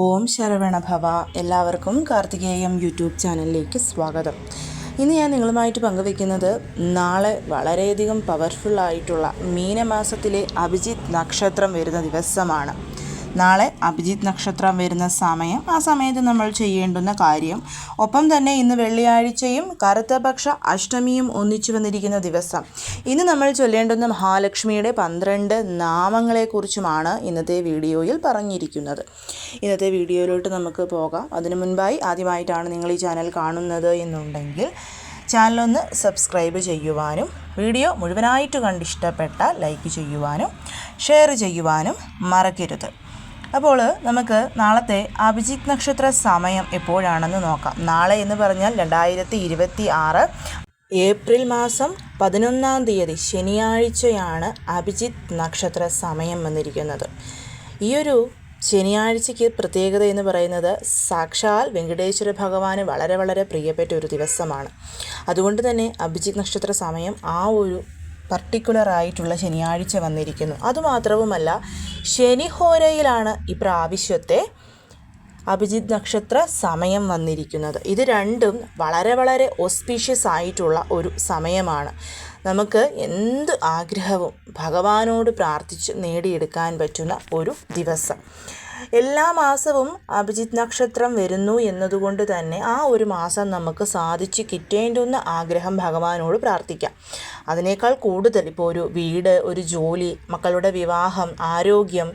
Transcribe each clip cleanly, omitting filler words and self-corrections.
ഓം ശരവണഭവ. എല്ലാവർക്കും കാർത്തികേയം യൂട്യൂബ് ചാനലിലേക്ക് സ്വാഗതം. ഇന്ന് ഞാൻ നിങ്ങളുമായിട്ട് പങ്കുവെക്കുന്നത് നാളെ വളരെയധികം പവർഫുള്ളായിട്ടുള്ള മീനമാസത്തിലെ അഭിജിത്ത് നക്ഷത്രം വരുന്ന ദിവസമാണ്. നാളെ അഭിജിത്ത് നക്ഷത്രം വരുന്ന സമയം, ആ സമയത്ത് നമ്മൾ ചെയ്യേണ്ടുന്ന കാര്യം, ഒപ്പം തന്നെ ഇന്ന് വെള്ളിയാഴ്ചയും കറുത്തപക്ഷ അഷ്ടമിയും ഒന്നിച്ചു വന്നിരിക്കുന്ന ദിവസം. ഇന്ന് നമ്മൾ ചൊല്ലേണ്ടുന്ന മഹാലക്ഷ്മിയുടെ 12 നാമങ്ങളെക്കുറിച്ചുമാണ് ഇന്നത്തെ വീഡിയോയിൽ പറഞ്ഞിരിക്കുന്നത്. ഇന്നത്തെ വീഡിയോയിലോട്ട് നമുക്ക് പോകാം. അതിനു മുൻപായി ആദ്യമായിട്ടാണ് നിങ്ങൾ ഈ ചാനൽ കാണുന്നത് എന്നുണ്ടെങ്കിൽ ചാനലൊന്ന് സബ്സ്ക്രൈബ് ചെയ്യുവാനും വീഡിയോ മുഴുവനായിട്ട് കണ്ടിഷ്ടപ്പെട്ടാൽ ലൈക്ക് ചെയ്യുവാനും ഷെയർ ചെയ്യുവാനും മറക്കരുത്. അപ്പോൾ നമുക്ക് നാളത്തെ അഭിജിത്ത് നക്ഷത്ര സമയം എപ്പോഴാണെന്ന് നോക്കാം. നാളെ എന്ന് പറഞ്ഞാൽ 2026 ഏപ്രിൽ മാസം 11-ാം തീയതി ശനിയാഴ്ചയാണ് അഭിജിത്ത് നക്ഷത്ര സമയം വന്നിരിക്കുന്നത്. ഈയൊരു ശനിയാഴ്ചയ്ക്ക് പ്രത്യേകത എന്ന് പറയുന്നത് സാക്ഷാൽ വെങ്കടേശ്വര ഭഗവാന് വളരെ വളരെ പ്രിയപ്പെട്ട ഒരു ദിവസമാണ്. അതുകൊണ്ട് തന്നെ അഭിജിത്ത് നക്ഷത്ര സമയം ആ ഒരു പർട്ടിക്കുലറായിട്ടുള്ള ശനിയാഴ്ച വന്നിരിക്കുന്നു. അതുമാത്രവുമല്ല, ശനിഹോരയിലാണ് ഇപ്രാവശ്യത്തെ അഭിജിത്ത് നക്ഷത്ര സമയം വന്നിരിക്കുന്നത്. ഇത് രണ്ടും വളരെ വളരെ ഓസ്പീഷ്യസ് ആയിട്ടുള്ള ഒരു സമയമാണ്. നമുക്ക് എന്ത് ആഗ്രഹവും ഭഗവാനോട് പ്രാർത്ഥിച്ച് നേടിയെടുക്കാൻ പറ്റുന്ന ഒരു ദിവസം. എല്ലാ മാസവും അഭിജിത്ത് നക്ഷത്രം വരുന്നു എന്നതുകൊണ്ട് തന്നെ ആ ഒരു മാസം നമുക്ക് സാധിച്ച് കിട്ടേണ്ടുന്ന ആഗ്രഹം ഭഗവാനോട് പ്രാർത്ഥിക്കാം. അതിനേക്കാൾ കൂടുതൽ ഇപ്പോൾ ഒരു വീട്, ഒരു ജോലി, മക്കളുടെ വിവാഹം, ആരോഗ്യം,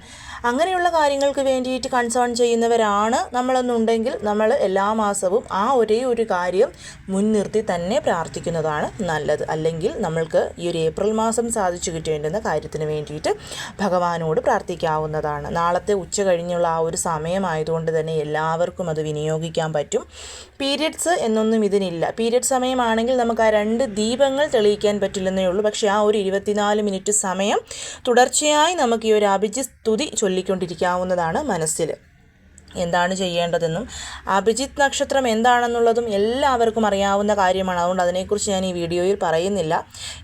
അങ്ങനെയുള്ള കാര്യങ്ങൾക്ക് വേണ്ടിയിട്ട് കൺസേൺ ചെയ്യുന്നവരാണ് നമ്മളെന്നുണ്ടെങ്കിൽ നമ്മൾ എല്ലാ മാസവും ആ ഒരേ ഒരു കാര്യം മുൻനിർത്തി തന്നെ പ്രാർത്ഥിക്കുന്നതാണ് നല്ലത്. അല്ലെങ്കിൽ നമ്മൾക്ക് ഈ ഒരു ഏപ്രിൽ മാസം സാധിച്ചു കിട്ടേണ്ടുന്ന കാര്യത്തിന് വേണ്ടിയിട്ട് ഭഗവാനോട് പ്രാർത്ഥിക്കാവുന്നതാണ്. നാളത്തെ ഉച്ച കഴിഞ്ഞുള്ള ആ ഒരു സമയമായതുകൊണ്ട് തന്നെ എല്ലാവർക്കും അത് വിനിയോഗിക്കാൻ പറ്റും. പീരിയഡ്സ് എന്നൊന്നും ഇതിനില്ല. പീരിയഡ് സമയമാണെങ്കിൽ നമുക്ക് ആ 2 ദീപങ്ങൾ തെളിയിക്കാൻ പറ്റില്ലെന്നേ ഉള്ളൂ. പക്ഷേ ആ ഒരു 24 മിനിറ്റ് സമയം തുടർച്ചയായി നമുക്ക് ഈ ഒരു അഭിജിത്ത് സ്തുതി ചൊല്ലിക്കൊണ്ടിരിക്കാവുന്നതാണ്. മനസ്സിൽ എന്താണ് ചെയ്യേണ്ടതെന്നും അഭിജിത്ത് നക്ഷത്രം എന്താണെന്നുള്ളതും എല്ലാവർക്കും അറിയാവുന്ന കാര്യമാണ്. അതുകൊണ്ട് അതിനെക്കുറിച്ച് ഞാൻ ഈ വീഡിയോയിൽ പറയുന്നില്ല.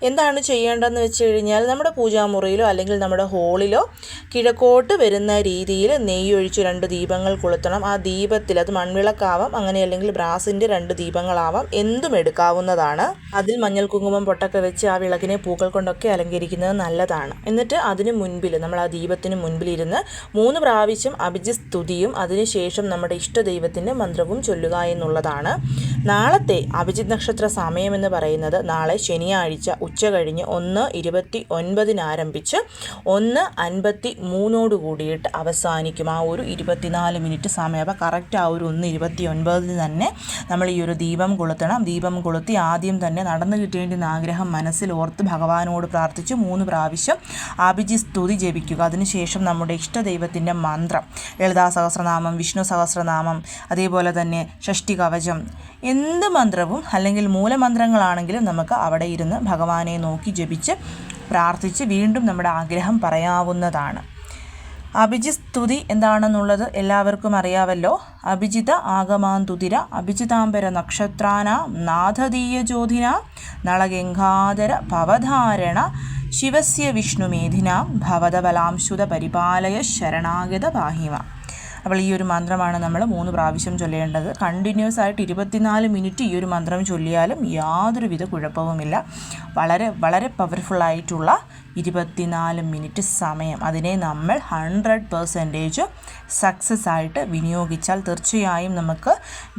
എന്താണ് ചെയ്യേണ്ടതെന്ന് വെച്ച് കഴിഞ്ഞാൽ, നമ്മുടെ പൂജാമുറിയിലോ അല്ലെങ്കിൽ നമ്മുടെ ഹോളിലോ കിഴക്കോട്ട് വരുന്ന രീതിയിൽ നെയ്യൊഴിച്ച് 2 ദീപങ്ങൾ കൊളുത്തണം. ആ ദീപത്തിൽ, അത് മൺവിളക്കാവാം, അങ്ങനെ അല്ലെങ്കിൽ ബ്രാസിൻ്റെ 2 ദീപങ്ങളാവാം, എന്തും എടുക്കാവുന്നതാണ്. അതിൽ മഞ്ഞൾ കുങ്കുമം പൊട്ടൊക്കെ വെച്ച് ആ വിളക്കിനെ പൂക്കൾ കൊണ്ടൊക്കെ അലങ്കരിക്കുന്നത് നല്ലതാണ്. എന്നിട്ട് അതിന് മുൻപിൽ, നമ്മൾ ആ ദീപത്തിന് മുൻപിലിരുന്ന് 3 പ്രാവശ്യം അഭിജിത്ത് സ്തുതിയും അതിനുശേഷം നമ്മുടെ ഇഷ്ടദൈവത്തിൻ്റെ മന്ത്രവും ചൊല്ലുക എന്നുള്ളതാണ്. നാളത്തെ അഭിജിത്ത് നക്ഷത്ര സമയം എന്ന് പറയുന്നത് നാളെ ശനിയാഴ്ച ഉച്ച കഴിഞ്ഞ് 1:29 ആരംഭിച്ച് 1:53 കൂടിയിട്ട് അവസാനിക്കും. ആ ഒരു 24 മിനിറ്റ് സമയം. അപ്പോൾ കറക്റ്റ് ആ ഒരു 1:29 തന്നെ നമ്മൾ ഈ ഒരു ദീപം കൊളുത്തണം. ദീപം കൊളുത്തി ആദ്യം തന്നെ നടന്നു കിട്ടേണ്ടുന്ന ആഗ്രഹം മനസ്സിൽ ഓർത്ത് ഭഗവാനോട് പ്രാർത്ഥിച്ച് 3 പ്രാവശ്യം അഭിജിത്ത് സ്തുതി ജപിക്കുക. അതിനുശേഷം നമ്മുടെ ഇഷ്ടദൈവത്തിൻ്റെ മന്ത്രം, ലളിതാ സഹസ്രനാമം, വിഷ്ണു സഹസ്രനാമം, അതേപോലെ തന്നെ ഷഷ്ടി കവചം, എന്ത് മന്ത്രവും അല്ലെങ്കിൽ മൂലമന്ത്രങ്ങളാണെങ്കിലും നമുക്ക് അവിടെ ഇരുന്ന് ഭഗവാനെ നോക്കി ജപിച്ച് പ്രാർത്ഥിച്ച് വീണ്ടും നമ്മുടെ ആഗ്രഹം പറയാവുന്നതാണ്. അഭിജിത്ത് സ്തുതി എന്താണെന്നുള്ളത് എല്ലാവർക്കും അറിയാമല്ലോ. അഭിജിത ആഗമാന്തുതിര അഭിജിതാംബര നക്ഷത്രാന നാഥദീയ ജ്യോതിന നളഗംഗാധര ഭവധാരണ ശിവസ്യ വിഷ്ണുമേധിന ഭവതബലാംശുത പരിപാലയ ശരണാഗത പാഹിമ. അപ്പോൾ ഈ ഒരു മന്ത്രമാണ് നമ്മൾ 3 പ്രാവശ്യം ചൊല്ലേണ്ടത്. കണ്ടിന്യൂസ് ആയിട്ട് 24 മിനിറ്റ് ഈ ഒരു മന്ത്രം ചൊല്ലിയാലും യാതൊരുവിധ കുഴപ്പവുമില്ല. വളരെ വളരെ പവർഫുള്ളായിട്ടുള്ള 24 മിനിറ്റ് സമയം. അതിനെ നമ്മൾ 100% സക്സസ് ആയിട്ട് വിനിയോഗിച്ചാൽ തീർച്ചയായും നമുക്ക്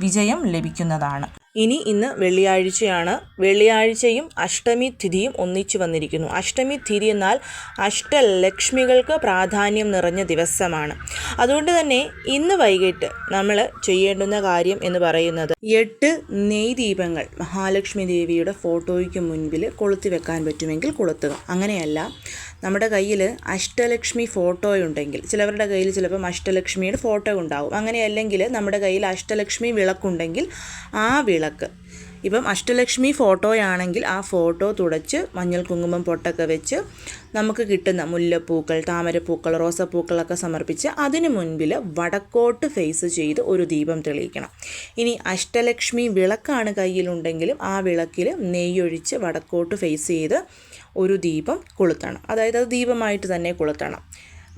വിജയം ലഭിക്കുന്നതാണ്. ഇന്ന് വെള്ളിയാഴ്ചയാണ്. വെള്ളിയാഴ്ചയും അഷ്ടമി തിഥിയും ഒന്നിച്ചു വന്നിരിക്കുന്നു. അഷ്ടമി തിഥി എന്നാൽ അഷ്ടലക്ഷ്മികൾക്ക് പ്രാധാന്യം നിറഞ്ഞ ദിവസമാണ്. അതുകൊണ്ട് തന്നെ ഇന്ന് വൈകിട്ട് നമ്മൾ ചെയ്യേണ്ടുന്ന കാര്യം എന്ന് പറയുന്നത് 8 നെയ് ദീപങ്ങൾ മഹാലക്ഷ്മി ദേവിയുടെ ഫോട്ടോയ്ക്ക് മുൻപിൽ കൊളുത്തി വെക്കാൻ പറ്റുമെങ്കിൽ കൊളുത്തുക. അങ്ങനെയല്ല, നമ്മുടെ കയ്യിൽ അഷ്ടലക്ഷ്മി ഫോട്ടോ ഉണ്ടെങ്കിൽ, ചിലവരുടെ കയ്യിൽ ചിലപ്പം അഷ്ടലക്ഷ്മിയുടെ ഫോട്ടോ ഉണ്ടാവും. അങ്ങനെയല്ലെങ്കിൽ നമ്മുടെ കയ്യിൽ അഷ്ടലക്ഷ്മി വിളക്കുണ്ടെങ്കിൽ ആ വിളക്ക്, ഇപ്പം അഷ്ടലക്ഷ്മി ഫോട്ടോയാണെങ്കിൽ ആ ഫോട്ടോ തുടച്ച് മഞ്ഞൾ കുങ്കുമം പൊട്ടൊക്കെ വെച്ച് നമുക്ക് കിട്ടുന്ന മുല്ലപ്പൂക്കൾ, താമരപ്പൂക്കൾ, റോസപ്പൂക്കളൊക്കെ സമർപ്പിച്ച് അതിന് മുൻപിൽ വടക്കോട്ട് ഫേസ് ചെയ്ത് ഒരു ദീപം തെളിയിക്കണം. ഇനി അഷ്ടലക്ഷ്മി വിളക്കാണ് കയ്യിലുണ്ടെങ്കിലും ആ വിളക്കിൽ നെയ്യൊഴിച്ച് വടക്കോട്ട് ഫേസ് ചെയ്ത് ഒരു ദീപം കൊളുത്തണം. അതായത് അത് ദീപമായിട്ട് തന്നെ കൊളുത്തണം.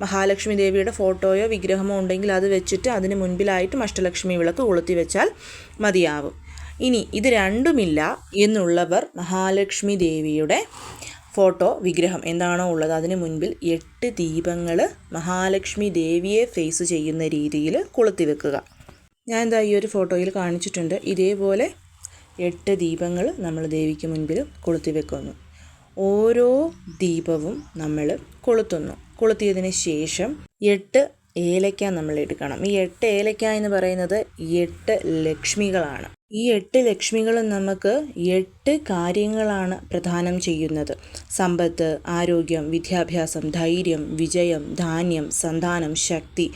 മഹാലക്ഷ്മി ദേവിയുടെ ഫോട്ടോയോ വിഗ്രഹമോ ഉണ്ടെങ്കിൽ അത് വെച്ചിട്ട് അതിന് മുൻപിലായിട്ടും അഷ്ടലക്ഷ്മി വിളക്ക് കൊളുത്തി വെച്ചാൽ മതിയാവും. ഇനി ഇത് രണ്ടുമില്ല എന്നുള്ളവർ മഹാലക്ഷ്മി ദേവിയുടെ ഫോട്ടോ വിഗ്രഹം എന്താണോ ഉള്ളത് അതിന് മുൻപിൽ 8 ദീപങ്ങൾ മഹാലക്ഷ്മി ദേവിയെ ഫേസ് ചെയ്യുന്ന രീതിയിൽ കൊളുത്തി വെക്കുക. ഞാൻ എന്താ ഈ ഒരു ഫോട്ടോയിൽ കാണിച്ചിട്ടുണ്ട്. ഇതേപോലെ 8 ദീപങ്ങൾ നമ്മൾ ദേവിക്ക് മുൻപിൽ കൊളുത്തി വെക്കുന്നു. ഓരോ ദീപവും നമ്മൾ കൊളുത്തുന്നു. കൊളുത്തിയതിന് ശേഷം 8 ഏലക്ക നമ്മൾ എടുക്കണം. ഈ 8 ഏലക്ക എന്ന് പറയുന്നത് 8 ലക്ഷ്മികളാണ്. ഈ 8 ലക്ഷ്മികളും നമുക്ക് 8 കാര്യങ്ങളാണ് പ്രദാനം ചെയ്യുന്നത്. സമ്പത്ത്, ആരോഗ്യം, വിദ്യാഭ്യാസം, ധൈര്യം, വിജയം, ധാന്യം, സന്താനം, ശക്തി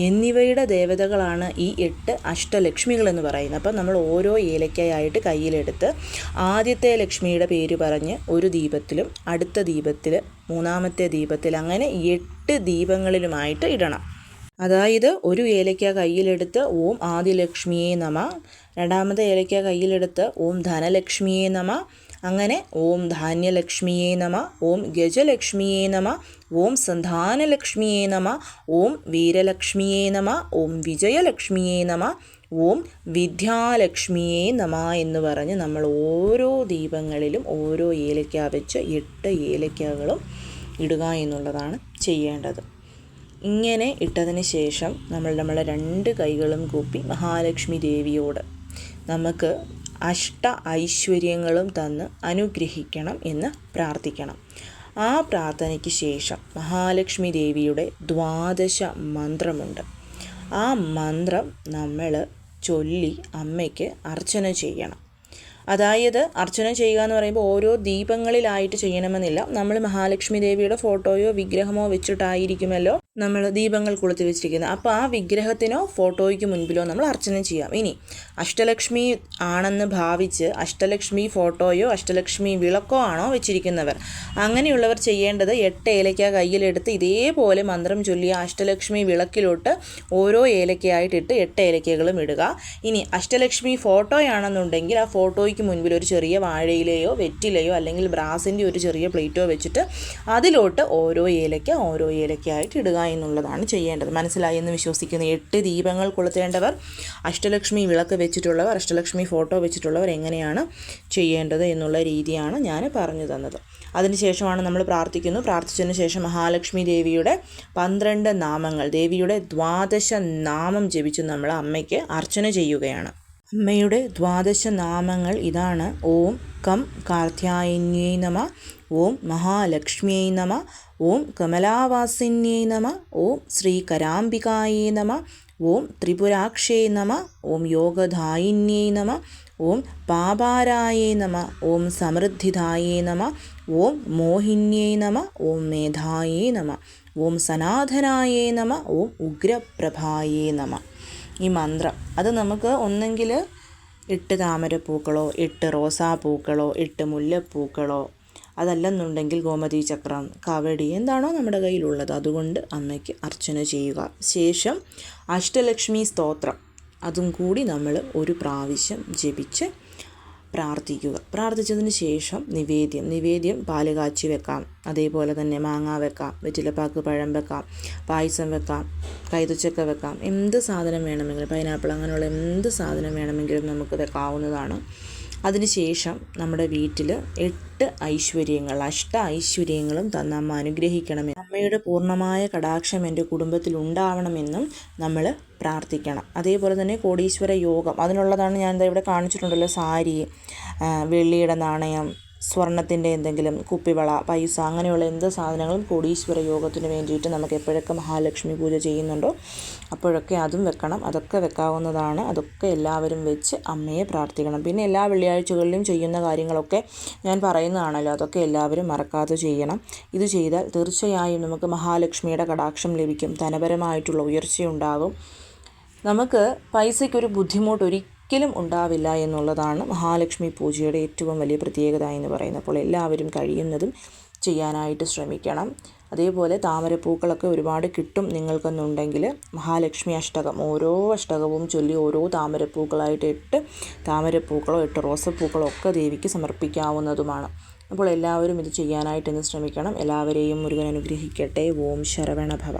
എന്നിവയുടെ ദേവതകളാണ് ഈ 8 അഷ്ടലക്ഷ്മികൾ എന്ന് പറയുന്നത്. അപ്പം നമ്മൾ ഓരോ ഏലക്കയായിട്ട് കയ്യിലെടുത്ത് ആദ്യത്തെ ലക്ഷ്മിയുടെ പേര് പറഞ്ഞ് ഒരു ദീപത്തിലും അടുത്ത ദീപത്തിൽ മൂന്നാമത്തെ ദീപത്തിൽ അങ്ങനെ 8 ദീപങ്ങളിലുമായിട്ട് ഇടണം. അതായത് ഒരു ഏലക്ക കയ്യിലെടുത്ത് ഓം ആദിലക്ഷ്മിയെ നമ, രണ്ടാമത്തെ ഏലക്ക കയ്യിലെടുത്ത് ഓം ധനലക്ഷ്മിയെ നമ, അങ്ങനെ ഓം ധാന്യലക്ഷ്മിയെ നമ, ഓം ഗജലക്ഷ്മിയെ നമ, ഓം സന്താനലക്ഷ്മിയെ നമ, ഓം വീരലക്ഷ്മിയെ നമ, ഓം വിജയലക്ഷ്മിയെ നമ, ഓം വിദ്യാലക്ഷ്മിയെ നമ എന്ന് പറഞ്ഞ് നമ്മൾ ഓരോ ദീപങ്ങളിലും ഓരോ ഏലക്ക വെച്ച് 8 ഏലക്കകളും ഇടുക എന്നുള്ളതാണ് ചെയ്യേണ്ടത്. ഇങ്ങനെ ഇട്ടതിന് ശേഷം നമ്മളെ 2 കൈകളും കൂപ്പി മഹാലക്ഷ്മി ദേവിയോട് നമുക്ക് അഷ്ട ഐശ്വര്യങ്ങളും തന്ന് അനുഗ്രഹിക്കണം എന്ന് പ്രാർത്ഥിക്കണം. ആ പ്രാർത്ഥനയ്ക്ക് ശേഷം മഹാലക്ഷ്മി ദേവിയുടെ 12 മന്ത്രമുണ്ട്. ആ മന്ത്രം നമ്മൾ ചൊല്ലി അമ്മയ്ക്ക് അർച്ചന ചെയ്യണം. അതായത് അർച്ചന ചെയ്യുക എന്ന് പറയുമ്പോൾ ഓരോ ദീപങ്ങളിലായിട്ട് ചെയ്യണമെന്നില്ല. നമ്മൾ മഹാലക്ഷ്മി ദേവിയുടെ ഫോട്ടോയോ വിഗ്രഹമോ വെച്ചിട്ടായിരിക്കുമല്ലോ നമ്മൾ ദീപങ്ങൾ കൊളുത്തി വെച്ചിരിക്കുന്നത്. അപ്പോൾ ആ വിഗ്രഹത്തിനോ ഫോട്ടോയ്ക്ക് മുൻപിലോ നമ്മൾ അർച്ചന ചെയ്യാം. ഇനി അഷ്ടലക്ഷ്മി ആണെന്ന് ഭാവിച്ച് അഷ്ടലക്ഷ്മി ഫോട്ടോയോ അഷ്ടലക്ഷ്മി വിളക്കോ ആണോ വെച്ചിരിക്കുന്നവർ, അങ്ങനെയുള്ളവർ ചെയ്യേണ്ടത് 8 ഏലക്ക കയ്യിലെടുത്ത് ഇതേപോലെ മന്ത്രം ചൊല്ലിയ അഷ്ടലക്ഷ്മി വിളക്കിലോട്ട് ഓരോ ഏലക്കയായിട്ടിട്ട് 8 ഏലക്കകളും ഇടുക. ഇനി അഷ്ടലക്ഷ്മി ഫോട്ടോയാണെന്നുണ്ടെങ്കിൽ ആ ഫോട്ടോയ്ക്ക് മുൻപിൽ ഒരു ചെറിയ വാഴയിലയോ വെറ്റിലയോ അല്ലെങ്കിൽ ബ്രാസിൻ്റെ ഒരു ചെറിയ പ്ലേറ്റോ വെച്ചിട്ട് അതിലോട്ട് ഓരോ ഏലക്കയായിട്ട് ഇടുക എന്നുള്ളതാണ് ചെയ്യേണ്ടത്. മനസ്സിലായി എന്ന് വിശ്വസിക്കുന്നു. 8 ദീപങ്ങൾ കൊളുത്തേണ്ടവർ, അഷ്ടലക്ഷ്മി വിളക്ക് വെച്ചിട്ടുള്ളവർ, അഷ്ടലക്ഷ്മി ഫോട്ടോ വെച്ചിട്ടുള്ളവർ എങ്ങനെയാണ് ചെയ്യേണ്ടത് എന്നുള്ള രീതിയാണ് ഞാൻ പറഞ്ഞു തന്നത്. അതിനുശേഷമാണ് നമ്മൾ പ്രാർത്ഥിച്ചതിന് ശേഷം മഹാലക്ഷ്മി ദേവിയുടെ 12 നാമങ്ങൾ, ദേവിയുടെ 12 നാമം ജപിച്ച് നമ്മൾ അമ്മയ്ക്ക് അർച്ചന ചെയ്യുകയാണ്. അമ്മയുടെ 12 നാമങ്ങൾ ഇതാണ്. ഓം കം കാർത്യായന്യൈ നമ, ഓം മഹാലക്ഷ്മിയൈ നമ, ഓം കമലാവാസിന്യൈ നമ, ഓം ശ്രീകരാംബികായൈ നമ, ഓം ത്രിപുരാക്ഷേ നമ, ഓം യോഗധായിന്യൈ നമ, ഓം പാപാരായേ നമ, ഓം സമൃദ്ധിദായേ നമ, ഓം മോഹിന്യൈ നമ, ഓം മേധായേ നമ, ഓം സനാതനായേ നമ, ഓം ഉഗ്രപ്രഭായേ നമ. ഈ മന്ത്രം അത് നമുക്ക് ഒന്നെങ്കിൽ 8 താമരപ്പൂക്കളോ 8 റോസാപ്പൂക്കളോ 8 മുല്ലപ്പൂക്കളോ അതല്ലെന്നുണ്ടെങ്കിൽ ഗോമതി ചക്രം, കവടി എന്താണോ നമ്മുടെ കയ്യിലുള്ളത് അതുകൊണ്ട് അമ്മയ്ക്ക് അർച്ചന ചെയ്യുക. ശേഷം അഷ്ടലക്ഷ്മി സ്തോത്രം അതും കൂടി നമ്മൾ ഒരു പ്രാവശ്യം ജപിച്ച് പ്രാർത്ഥിക്കുക. പ്രാർത്ഥിച്ചതിന് ശേഷം നിവേദ്യം പാല് കാച്ചി വെക്കാം, അതേപോലെ തന്നെ മാങ്ങ വെക്കാം, വെറ്റിലപ്പാക്ക് പഴം വെക്കാം, പായസം വെക്കാം, കൈതച്ചക്ക വെക്കാം, എന്ത് സാധനം വേണമെങ്കിലും പൈനാപ്പിൾ അങ്ങനെയുള്ള എന്ത് സാധനം വേണമെങ്കിലും നമുക്ക് വെക്കാവുന്നതാണ്. അതിനുശേഷം നമ്മുടെ വീട്ടിൽ 8 ഐശ്വര്യങ്ങൾ, അഷ്ട ഐശ്വര്യങ്ങളും തന്ന അമ്മ അനുഗ്രഹിക്കണമെന്ന്, അമ്മയുടെ പൂർണ്ണമായ കടാക്ഷം എൻ്റെ കുടുംബത്തിൽ ഉണ്ടാവണമെന്നും നമ്മൾ പ്രാർത്ഥിക്കണം. അതേപോലെ തന്നെ കോടീശ്വര യോഗം അതിനുള്ളതാണ് ഞാൻ ഇവിടെ കാണിച്ചിട്ടുണ്ടല്ലോ. സാരി, വെള്ളിയുടെ നാണയം, സ്വർണത്തിൻ്റെ എന്തെങ്കിലും കുപ്പിവള, പൈസ അങ്ങനെയുള്ള എന്ത് സാധനങ്ങളും കോടീശ്വര യോഗത്തിന് വേണ്ടിയിട്ട് നമുക്ക് എപ്പോഴൊക്കെ മഹാലക്ഷ്മി പൂജ ചെയ്യുന്നുണ്ടോ അപ്പോഴൊക്കെ അതും വെക്കണം. അതൊക്കെ വെക്കാവുന്നതാണ്. അതൊക്കെ എല്ലാവരും വെച്ച് അമ്മയെ പ്രാർത്ഥിക്കണം. പിന്നെ എല്ലാ വെള്ളിയാഴ്ചകളിലും ചെയ്യുന്ന കാര്യങ്ങളൊക്കെ ഞാൻ പറയുന്നതാണല്ലോ, അതൊക്കെ എല്ലാവരും മറക്കാതെ ചെയ്യണം. ഇത് ചെയ്താൽ തീർച്ചയായും നമുക്ക് മഹാലക്ഷ്മിയുടെ കടാക്ഷം ലഭിക്കും, ധനപരമായിട്ടുള്ള ഉയർച്ചയുണ്ടാകും, നമുക്ക് പൈസയ്ക്കൊരു ബുദ്ധിമുട്ട് ഒരിക്കലും ഉണ്ടാവില്ല എന്നുള്ളതാണ് മഹാലക്ഷ്മി പൂജയുടെ ഏറ്റവും വലിയ പ്രത്യേകത എന്ന് പറയുന്നത്. അപ്പോൾ എല്ലാവരും കഴിയുന്നതും ചെയ്യാനായിട്ട് ശ്രമിക്കണം. അതേപോലെ താമരപ്പൂക്കളൊക്കെ ഒരുപാട് കിട്ടും നിങ്ങൾക്കെന്നുണ്ടെങ്കിൽ മഹാലക്ഷ്മി അഷ്ടകം, ഓരോ അഷ്ടകവും ചൊല്ലി ഓരോ താമരപ്പൂക്കളായിട്ട് 8 താമരപ്പൂക്കളോ 8 റോസപ്പൂക്കളോ ഒക്കെ ദേവിക്ക് സമർപ്പിക്കാവുന്നതുമാണ്. അപ്പോൾ എല്ലാവരും ഇത് ചെയ്യാനായിട്ട് ഇന്ന് ശ്രമിക്കണം. എല്ലാവരെയും മുരുകൻ അനുഗ്രഹിക്കട്ടെ. ഓം ശരവണ ഭവ.